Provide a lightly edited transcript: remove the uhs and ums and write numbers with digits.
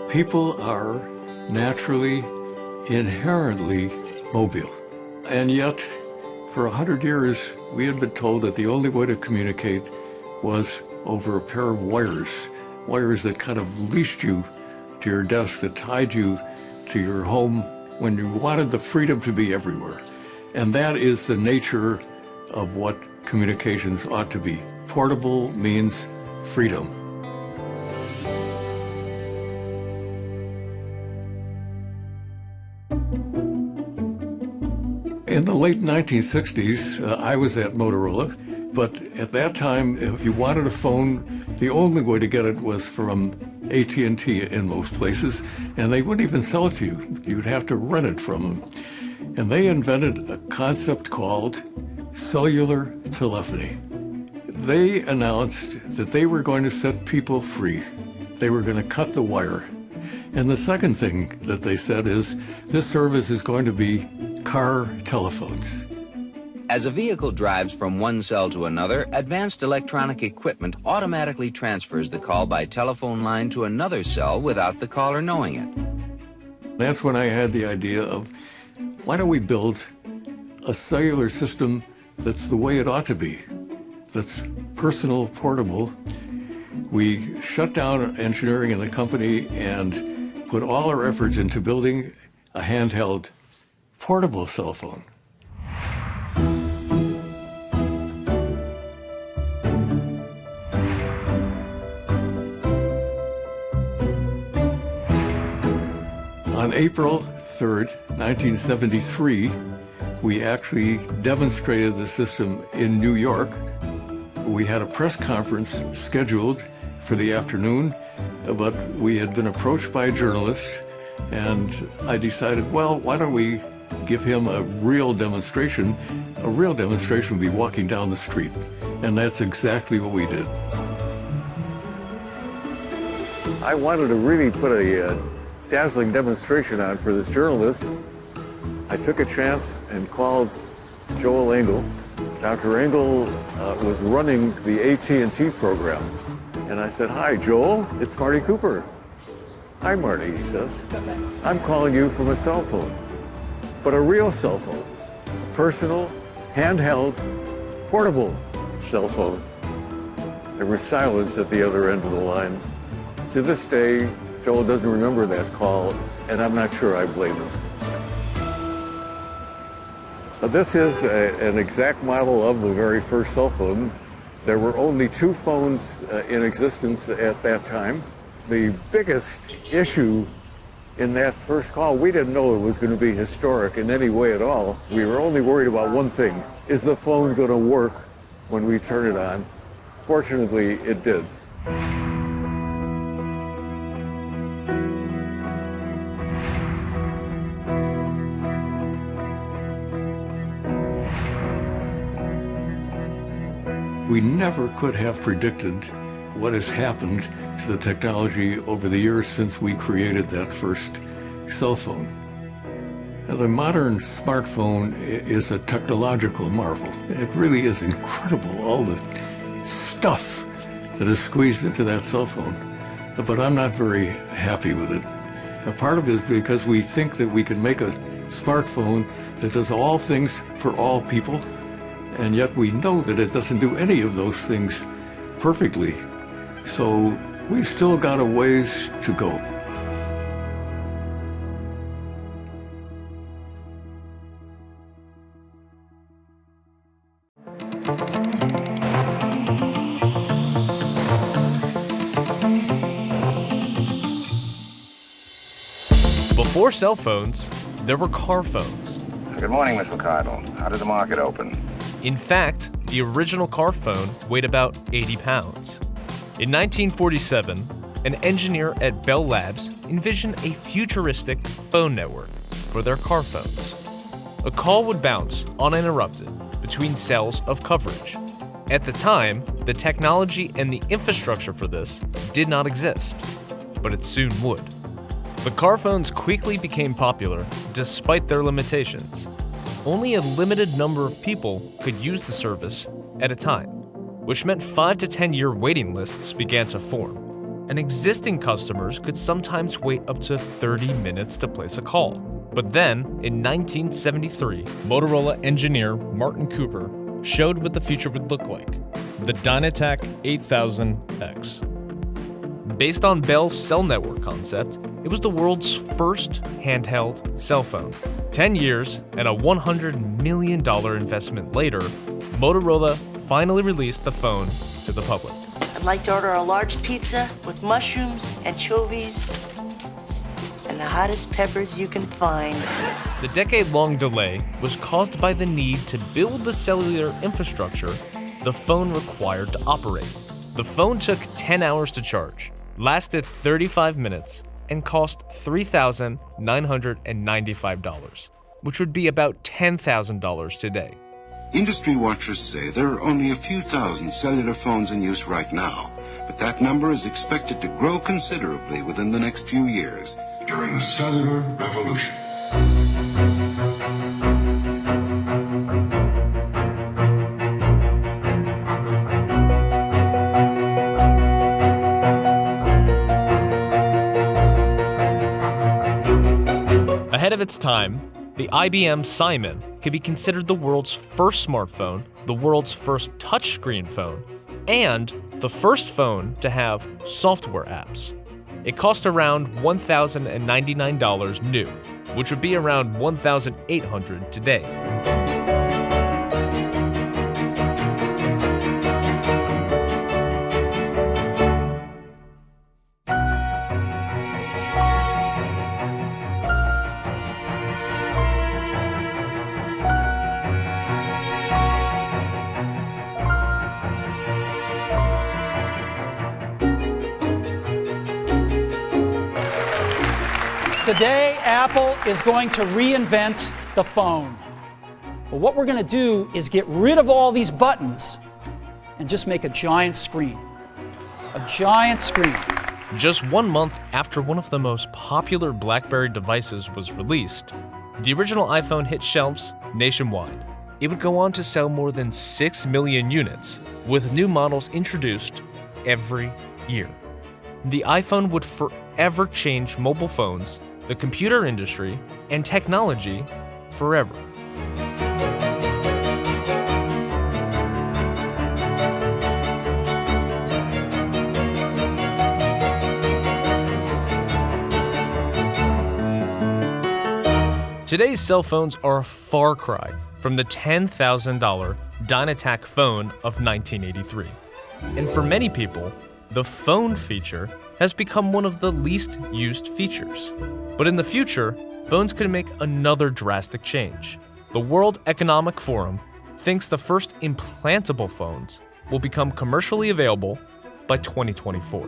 People are naturally, inherently mobile. And yet, for 100 years, we had been told that the only way to communicate was over a pair of wires that kind of leashed you to your desk, that tied you to your home when you wanted the freedom to be everywhere. And that is the nature of what communications ought to be. Portable means freedom. In the late 1960s, I was at Motorola, but at that time, if you wanted a phone, the only way to get it was from AT&T in most places, and they wouldn't even sell it to you. You'd have to rent it from them. And they invented a concept called cellular telephony. They announced that they were going to set people free. They were going to cut the wire. And the second thing that they said is, this service is going to be car telephones. As a vehicle drives from one cell to another, advanced electronic equipment automatically transfers the call by telephone line to another cell without the caller knowing it. That's when I had the idea of, why don't we build a cellular system that's the way it ought to be, that's personal, portable. We shut down engineering in the company and put all our efforts into building a handheld portable cell phone. On April 3rd, 1973, we actually demonstrated the system in New York. We had a press conference scheduled for the afternoon, but we had been approached by a journalist, and I decided, well, why don't we give him a real demonstration? A real demonstration would be walking down the street, and that's exactly what we did. I wanted to really put a dazzling demonstration on for this journalist. I took a chance and called Joel Engel. Dr. Engel was running the AT&T program. And I said, hi, Joel, it's Marty Cooper. Hi, Marty, he says. I'm calling you from a cell phone, but a real cell phone, a personal, handheld, portable cell phone. There was silence at the other end of the line. To this day, Joel doesn't remember that call, and I'm not sure I blame him. This is an exact model of the very first cell phone. There were only two phones in existence at that time. The biggest issue in that first call, we didn't know it was going to be historic in any way at all. We were only worried about one thing. Is the phone going to work when we turn it on? Fortunately, it did. We never could have predicted what has happened to the technology over the years since we created that first cell phone. Now, the modern smartphone is a technological marvel. It really is incredible, all the stuff that is squeezed into that cell phone. But I'm not very happy with it. A part of it is because we think that we can make a smartphone that does all things for all people, and yet we know that it doesn't do any of those things perfectly. So we've still got a ways to go. Before cell phones, there were car phones. Good morning, Miss McCardle. How did the market open? In fact, the original car phone weighed about 80 pounds. In 1947, an engineer at Bell Labs envisioned a futuristic phone network for their car phones. A call would bounce uninterrupted between cells of coverage. At the time, the technology and the infrastructure for this did not exist, but it soon would. The car phones quickly became popular despite their limitations. Only a limited number of people could use the service at a time, which meant 5 to 10 year waiting lists began to form. and existing customers could sometimes wait up to 30 minutes to place a call. But then, in 1973, Motorola engineer Martin Cooper showed what the future would look like, the Dynatac 8000X. Based on Bell's cell network concept, it was the world's first handheld cell phone. 10 years and a $100 million investment later, Motorola finally released the phone to the public. I'd like to order a large pizza with mushrooms, anchovies, and the hottest peppers you can find. The decade-long delay was caused by the need to build the cellular infrastructure the phone required to operate. The phone took 10 hours to charge, lasted 35 minutes, and cost $3,995, which would be about $10,000 today. Industry watchers say there are only a few thousand cellular phones in use right now, but that number is expected to grow considerably within the next few years. During the cellular revolution. Ahead of its time, the IBM Simon could be considered the world's first smartphone, the world's first touchscreen phone, and the first phone to have software apps. It cost around $1,099 new, which would be around $1,800 today. Today, Apple is going to reinvent the phone. But what we're going to do is get rid of all these buttons and just make a giant screen. A giant screen. Just 1 month after one of the most popular BlackBerry devices was released, the original iPhone hit shelves nationwide. It would go on to sell more than 6 million units, with new models introduced every year. The iPhone would forever change mobile phones, the computer industry, and technology forever. Today's cell phones are a far cry from the $10,000 Dynatac phone of 1983. And for many people, the phone feature has become one of the least used features. But in the future, phones could make another drastic change. The World Economic Forum thinks the first implantable phones will become commercially available by 2024.